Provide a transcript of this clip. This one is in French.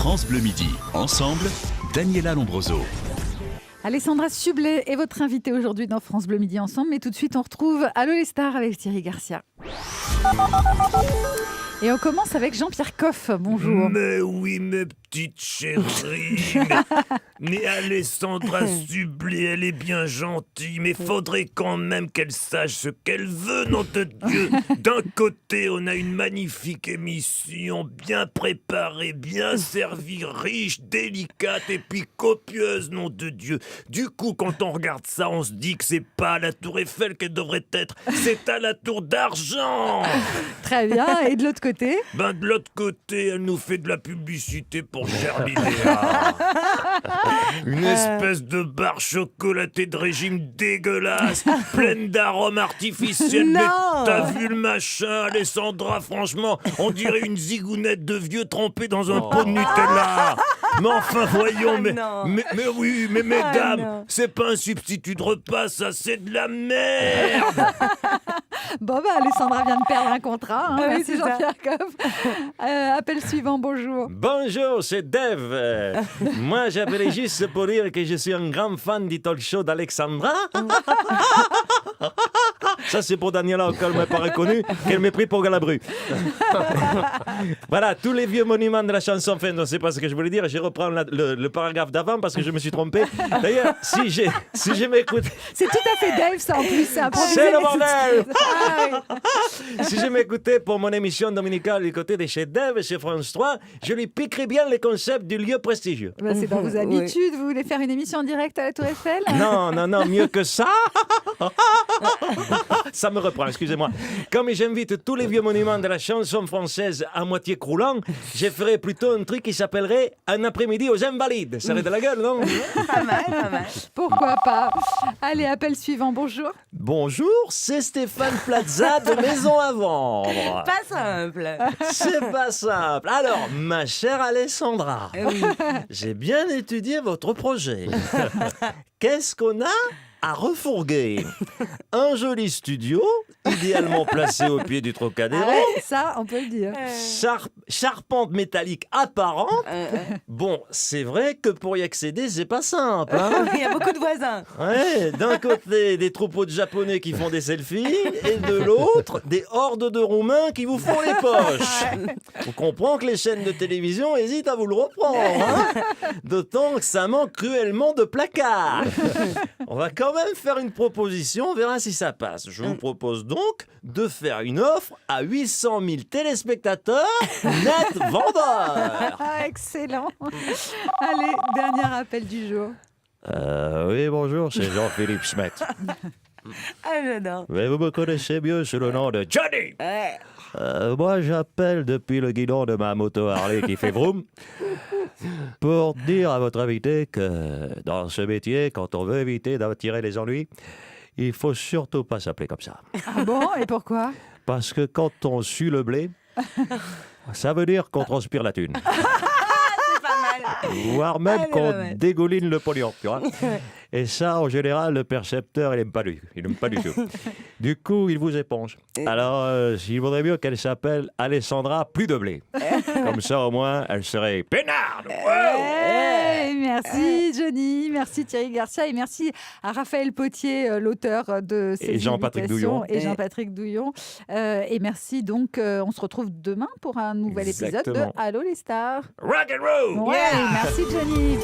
France Bleu Midi. Ensemble, Daniela Lombroso. Alessandra Sublet est votre invitée aujourd'hui dans France Bleu Midi Ensemble. Mais tout de suite, on retrouve Allô les stars avec Thierry Garcia. Et on commence avec Jean-Pierre Coff. Bonjour. Mais oui, mes petites chéries. mais Alessandra Sublet, elle est bien gentille, mais faudrait quand même qu'elle sache ce qu'elle veut, nom de Dieu. D'un côté, on a une magnifique émission, bien préparée, bien servie, riche, délicate et puis copieuse, nom de Dieu. Du coup, quand on regarde ça, on se dit que c'est pas à la Tour Eiffel qu'elle devrait être, c'est à la Tour d'Argent. Très bien. Et de l'autre côté De l'autre côté, elle nous fait de la publicité pour Germinea. Une espèce de barre chocolatée de régime dégueulasse, pleine d'arômes artificiels. Non. Mais t'as vu le machin, Alessandra? Franchement, on dirait une zigounette de vieux trempée dans un pot de Nutella. Mais enfin, voyons, mais oui, mais mesdames, non. c'est pas un substitut de repas, ça, c'est de la merde. Bon, Alessandra vient de perdre un contrat. Ah oui, Merci c'est ça. Jean-Pierre Coff. Appel suivant, bonjour. Bonjour, c'est Dave. Moi, j'appelais juste pour dire que je suis un grand fan du talk show d'Alexandra. Ça, c'est pour Daniela, encore, elle m'a pas reconnu, qu'elle m'a pris pour Galabru. Voilà, tous les vieux monuments de la chanson, enfin, non, c'est pas ce que je voulais dire, je reprends le paragraphe d'avant parce que je me suis trompé. D'ailleurs, si je m'écoute... C'est tout à fait Dave, ça, en plus. C'est improvisé. C'est le bordel. Ah, oui. Si je m'écoutais pour mon émission dominicale du côté de chez Dave, chez France 3, je lui piquerais bien les concepts du lieu prestigieux. C'est dans vos habitudes. Vous voulez faire une émission en direct à la Tour Eiffel? Non, mieux que ça. Ça me reprend, excusez-moi. Comme j'invite tous les vieux monuments de la chanson française à moitié croulant, je ferais plutôt un truc qui s'appellerait Un après-midi aux Invalides. Ça aurait de la gueule, non? Pas mal, pas mal. Pourquoi pas? Allez, appel suivant, bonjour. Bonjour, c'est Stéphane Plaza de Maison à Vendre. Pas simple. C'est pas simple. Alors, ma chère Alessandra, Oui. j'ai bien étudié votre projet. Qu'est-ce qu'on a à refourguer? Un joli studio, idéalement placé au pied du Trocadéro. Ah ouais, ça, on peut le dire. Charpente métallique apparente. Bon, c'est vrai que pour y accéder, c'est pas simple. Hein? Il y a beaucoup de voisins. Ouais, d'un côté, des troupeaux de Japonais qui font des selfies, et de l'autre, des hordes de Roumains qui vous font les poches. On comprend que les chaînes de télévision hésitent à vous le reprendre. Hein? D'autant que ça manque cruellement de placards. On va quand même faire une proposition, on verra si ça passe. Je vous propose donc de faire une offre à 800 000 téléspectateurs net vendeurs. Ah, excellent. Allez, dernier appel du jour. Oui, bonjour, c'est Jean-Philippe Schmet. Ah, j'adore. Mais vous me connaissez mieux sous le nom de Johnny. Ouais. Moi, j'appelle depuis le guidon de ma moto Harley qui fait vroom pour dire à votre invité que dans ce métier, quand on veut éviter d'attirer les ennuis, il faut surtout pas s'appeler comme ça. Ah bon? Et pourquoi? Parce que quand on sue le blé, ça veut dire qu'on transpire la thune. C'est pas mal. Voire même Elle est qu'on pas mal. dégouline le pognon, tu vois. Et ça, en général, le percepteur, il n'aime pas du tout. Du coup, il vous éponge. Alors, il vaudrait mieux qu'elle s'appelle Alessandra plus de blé. Comme ça, au moins, elle serait peinarde. Hey, merci Johnny, merci Thierry Garcia et merci à Raphaël Potier, l'auteur de ces Et Jean-Patrick imitations, Douillon. et Jean-Patrick Douillon. Et merci donc, on se retrouve demain pour un nouvel épisode de Exactement. Allô les stars. Rock and roll. Ouais, merci Johnny.